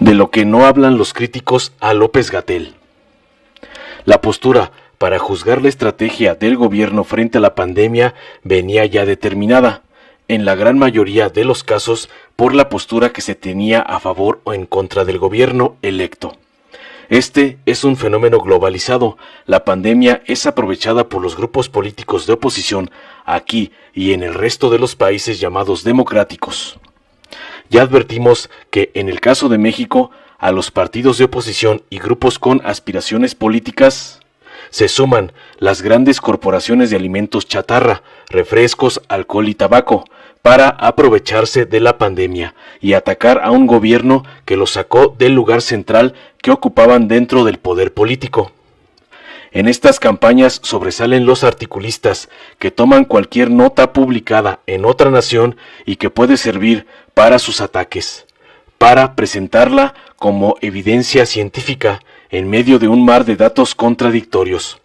de lo que no hablan los críticos a López-Gatell. La postura para juzgar la estrategia del gobierno frente a la pandemia venía ya determinada, en la gran mayoría de los casos, por la postura que se tenía a favor o en contra del gobierno electo. Este es un fenómeno globalizado. La pandemia es aprovechada por los grupos políticos de oposición aquí y en el resto de los países llamados democráticos. Ya advertimos que en el caso de México, a los partidos de oposición y grupos con aspiraciones políticas se suman las grandes corporaciones de alimentos chatarra, refrescos, alcohol y tabaco, para aprovecharse de la pandemia y atacar a un gobierno que los sacó del lugar central que ocupaban dentro del poder político. En estas campañas sobresalen los articulistas que toman cualquier nota publicada en otra nación y que puede servir para sus ataques, para presentarla como evidencia científica en medio de un mar de datos contradictorios.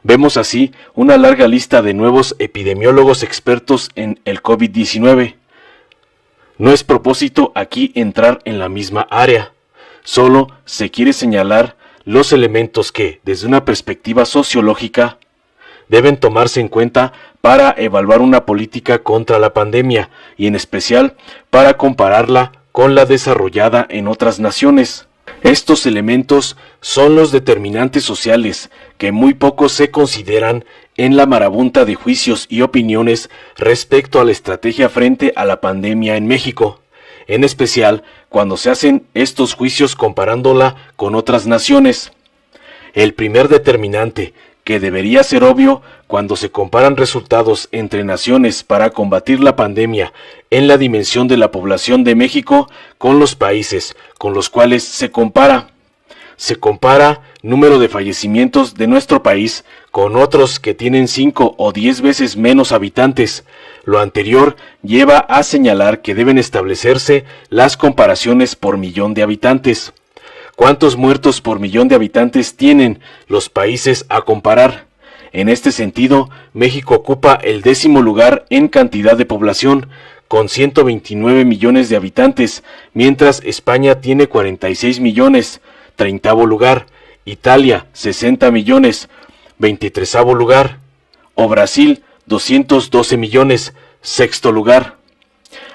Vemos así una larga lista de nuevos epidemiólogos expertos en el COVID-19. No es propósito aquí entrar en la misma área, solo se quiere señalar los elementos que, desde una perspectiva sociológica, deben tomarse en cuenta para evaluar una política contra la pandemia y en especial para compararla con la desarrollada en otras naciones. Estos elementos son los determinantes sociales que muy poco se consideran en la marabunta de juicios y opiniones respecto a la estrategia frente a la pandemia en México, en especial cuando se hacen estos juicios comparándola con otras naciones. El primer determinante, que debería ser obvio cuando se comparan resultados entre naciones para combatir la pandemia en la dimensión de la población de México con los países con los cuales se compara. Se compara número de fallecimientos de nuestro país con otros que tienen 5 o 10 veces menos habitantes. Lo anterior lleva a señalar que deben establecerse las comparaciones por millón de habitantes. ¿Cuántos muertos por millón de habitantes tienen los países a comparar? En este sentido, México ocupa el 10º lugar en cantidad de población, con 129 millones de habitantes, mientras España tiene 46 millones, 30º lugar, Italia 60 millones, 23º lugar, o Brasil 212 millones, 6º lugar.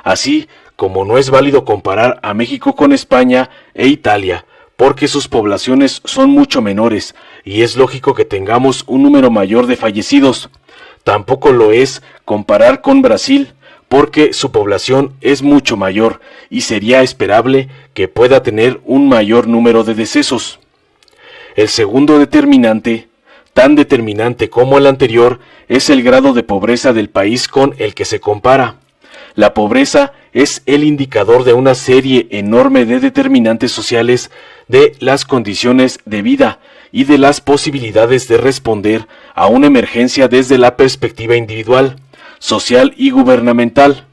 Así como no es válido comparar a México con España e Italia, porque sus poblaciones son mucho menores y es lógico que tengamos un número mayor de fallecidos. Tampoco lo es comparar con Brasil, porque su población es mucho mayor y sería esperable que pueda tener un mayor número de decesos. El segundo determinante, tan determinante como el anterior, es el grado de pobreza del país con el que se compara. La pobreza es el indicador de una serie enorme de determinantes sociales de las condiciones de vida y de las posibilidades de responder a una emergencia desde la perspectiva individual, social y gubernamental.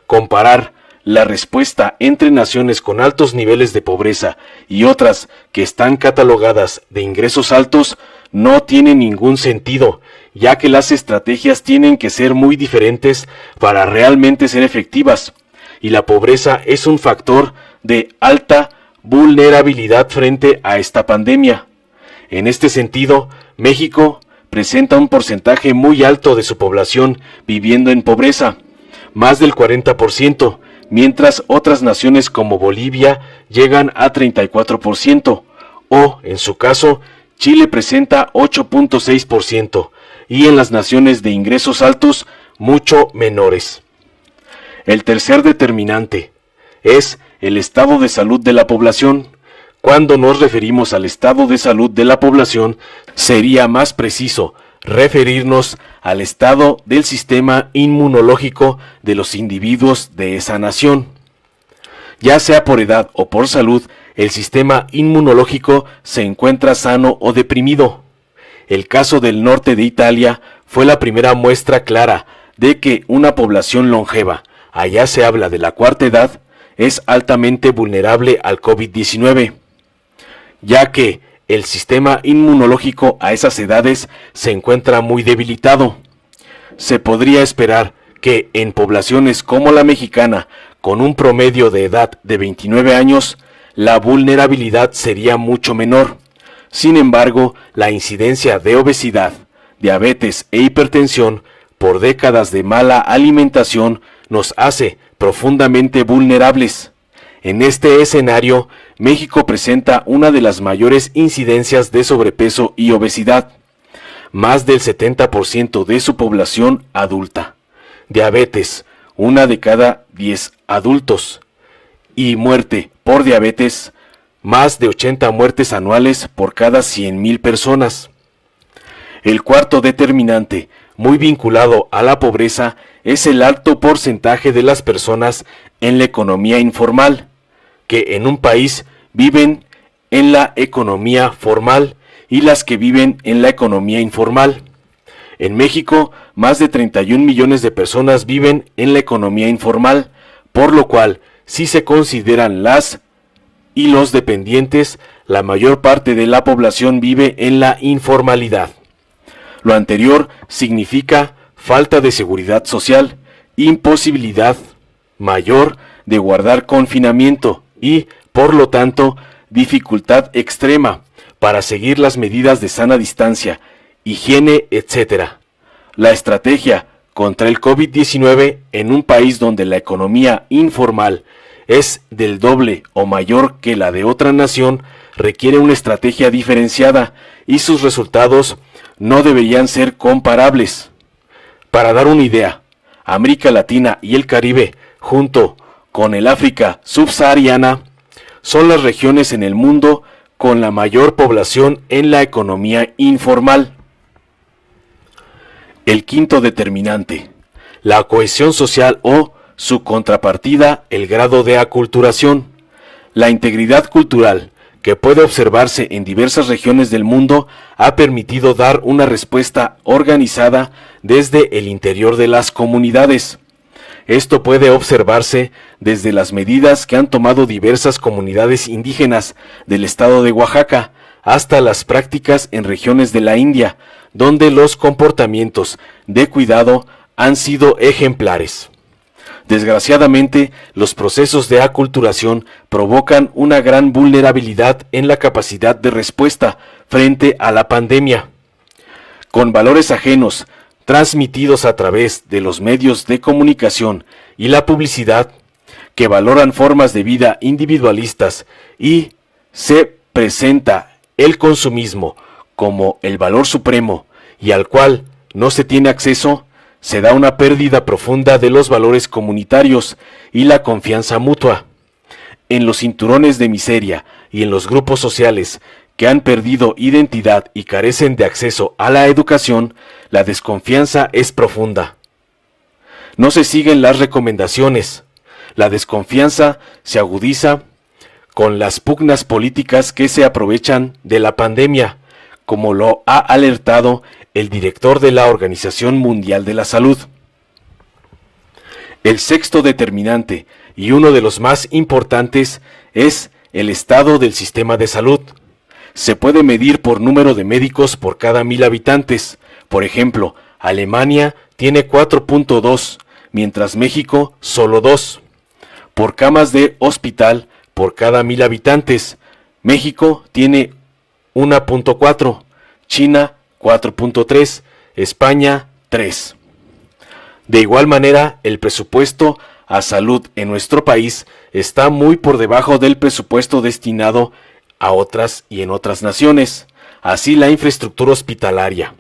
Comparar la respuesta entre naciones con altos niveles de pobreza y otras que están catalogadas de ingresos altos no tiene ningún sentido, ya que las estrategias tienen que ser muy diferentes para realmente ser efectivas, y la pobreza es un factor de alta vulnerabilidad frente a esta pandemia. En este sentido, México presenta un porcentaje muy alto de su población viviendo en pobreza, más del 40%, mientras otras naciones como Bolivia llegan a 34%, o, en su caso, Chile presenta 8.6%, y en las naciones de ingresos altos, mucho menores. El tercer determinante es el estado de salud de la población. Cuando nos referimos al estado de salud de la población, sería más preciso referirnos al estado del sistema inmunológico de los individuos de esa nación. Ya sea por edad o por salud, el sistema inmunológico se encuentra sano o deprimido. El caso del norte de Italia fue la primera muestra clara de que una población longeva, allá se habla de la cuarta edad, es altamente vulnerable al COVID-19, ya que el sistema inmunológico a esas edades se encuentra muy debilitado. Se podría esperar que en poblaciones como la mexicana, con un promedio de edad de 29 años, la vulnerabilidad sería mucho menor. Sin embargo, la incidencia de obesidad, diabetes e hipertensión por décadas de mala alimentación nos hace profundamente vulnerables. En este escenario, México presenta una de las mayores incidencias de sobrepeso y obesidad. Más del 70% de su población adulta. Diabetes, 1 de cada 10 adultos. Y muerte por diabetes, más de 80 muertes anuales por cada 100,000 personas. El cuarto determinante, muy vinculado a la pobreza, es el alto porcentaje de las personas en la economía informal, que en un país viven en la economía formal y las que viven en la economía informal. En México, más de 31 millones de personas viven en la economía informal, por lo cual, si se consideran las y los dependientes, la mayor parte de la población vive en la informalidad. Lo anterior significa falta de seguridad social, imposibilidad mayor de guardar confinamiento y, por lo tanto, dificultad extrema para seguir las medidas de sana distancia, higiene, etc. La estrategia contra el COVID-19 en un país donde la economía informal es del doble o mayor que la de otra nación requiere una estrategia diferenciada y sus resultados no deberían ser comparables. Para dar una idea, América Latina y el Caribe, junto con el África subsahariana, son las regiones en el mundo con la mayor población en la economía informal. El quinto determinante, la cohesión social o su contrapartida, el grado de aculturación. La integridad cultural, que puede observarse en diversas regiones del mundo, ha permitido dar una respuesta organizada desde el interior de las comunidades. Esto puede observarse desde las medidas que han tomado diversas comunidades indígenas del estado de Oaxaca hasta las prácticas en regiones de la India, donde los comportamientos de cuidado han sido ejemplares. Desgraciadamente, los procesos de aculturación provocan una gran vulnerabilidad en la capacidad de respuesta frente a la pandemia. Con valores ajenos, transmitidos a través de los medios de comunicación y la publicidad, que valoran formas de vida individualistas y se presenta el consumismo como el valor supremo y al cual no se tiene acceso, se da una pérdida profunda de los valores comunitarios y la confianza mutua. En los cinturones de miseria y en los grupos sociales que han perdido identidad y carecen de acceso a la educación, la desconfianza es profunda. No se siguen las recomendaciones. La desconfianza se agudiza con las pugnas políticas que se aprovechan de la pandemia, como lo ha alertado el director de la Organización Mundial de la Salud. El sexto determinante, y uno de los más importantes, es el estado del sistema de salud. Se puede medir por número de médicos por cada 1,000 habitantes. Por ejemplo, Alemania tiene 4.2, mientras México solo 2. Por camas de hospital por cada 1,000 habitantes, México tiene 1.4, China 4.3, España 3. De igual manera, el presupuesto a salud en nuestro país está muy por debajo del presupuesto destinado a otras y en otras naciones. Así la infraestructura hospitalaria,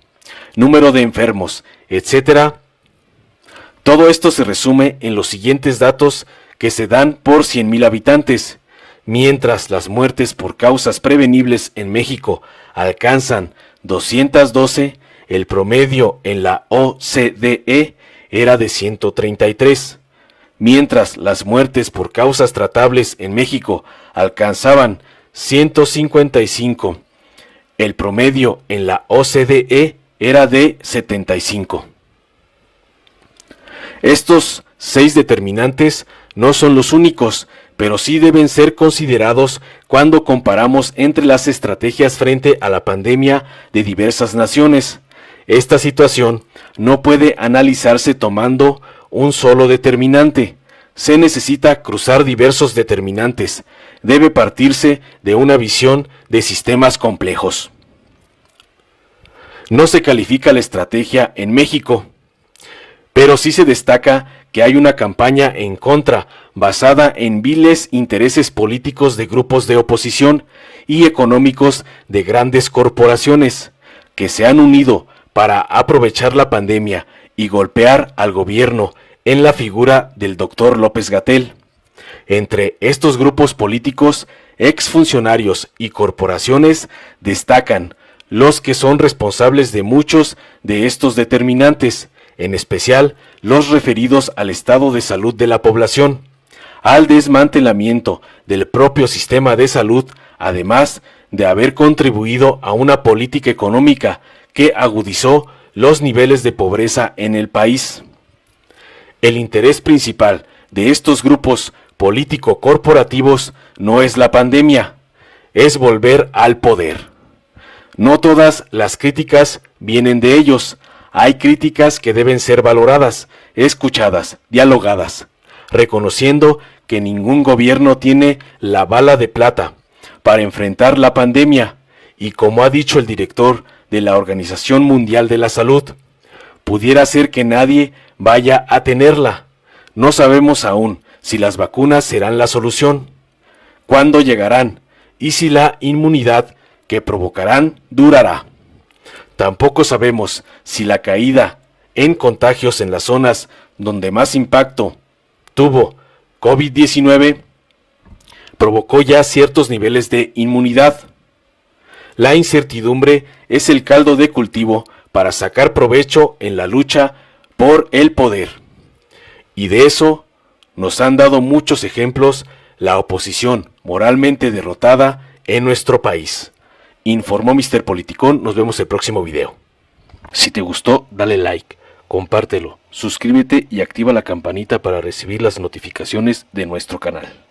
número de enfermos, etc. Todo esto se resume en los siguientes datos que se dan por 100,000 habitantes. Mientras las muertes por causas prevenibles en México alcanzan 212, el promedio en la OCDE era de 133. Mientras las muertes por causas tratables en México alcanzaban 155, el promedio en la OCDE era de 75. Estos 6 determinantes no son los únicos, pero sí deben ser considerados cuando comparamos entre las estrategias frente a la pandemia de diversas naciones. Esta situación no puede analizarse tomando un solo determinante. Se necesita cruzar diversos determinantes. Debe partirse de una visión de sistemas complejos. No se califica la estrategia en México, pero sí se destaca que hay una campaña en contra, basada en viles intereses políticos de grupos de oposición y económicos de grandes corporaciones, que se han unido para aprovechar la pandemia y golpear al gobierno en la figura del doctor López-Gatell. Entre estos grupos políticos, exfuncionarios y corporaciones destacan los que son responsables de muchos de estos determinantes, en especial los referidos al estado de salud de la población, al desmantelamiento del propio sistema de salud, además de haber contribuido a una política económica que agudizó los niveles de pobreza en el país. El interés principal de estos grupos político-corporativos no es la pandemia, es volver al poder. No todas las críticas vienen de ellos. Hay críticas que deben ser valoradas, escuchadas, dialogadas, reconociendo que ningún gobierno tiene la bala de plata para enfrentar la pandemia y, como ha dicho el director de la Organización Mundial de la Salud, pudiera ser que nadie vaya a tenerla. No sabemos aún si las vacunas serán la solución, cuándo llegarán y si la inmunidad que provocarán durará. Tampoco sabemos si la caída en contagios en las zonas donde más impacto tuvo COVID-19 provocó ya ciertos niveles de inmunidad. La incertidumbre es el caldo de cultivo para sacar provecho en la lucha por el poder. Y de eso nos han dado muchos ejemplos la oposición moralmente derrotada en nuestro país. Informó Mr. Politicón, nos vemos el próximo video. Si te gustó, dale like, compártelo, suscríbete y activa la campanita para recibir las notificaciones de nuestro canal.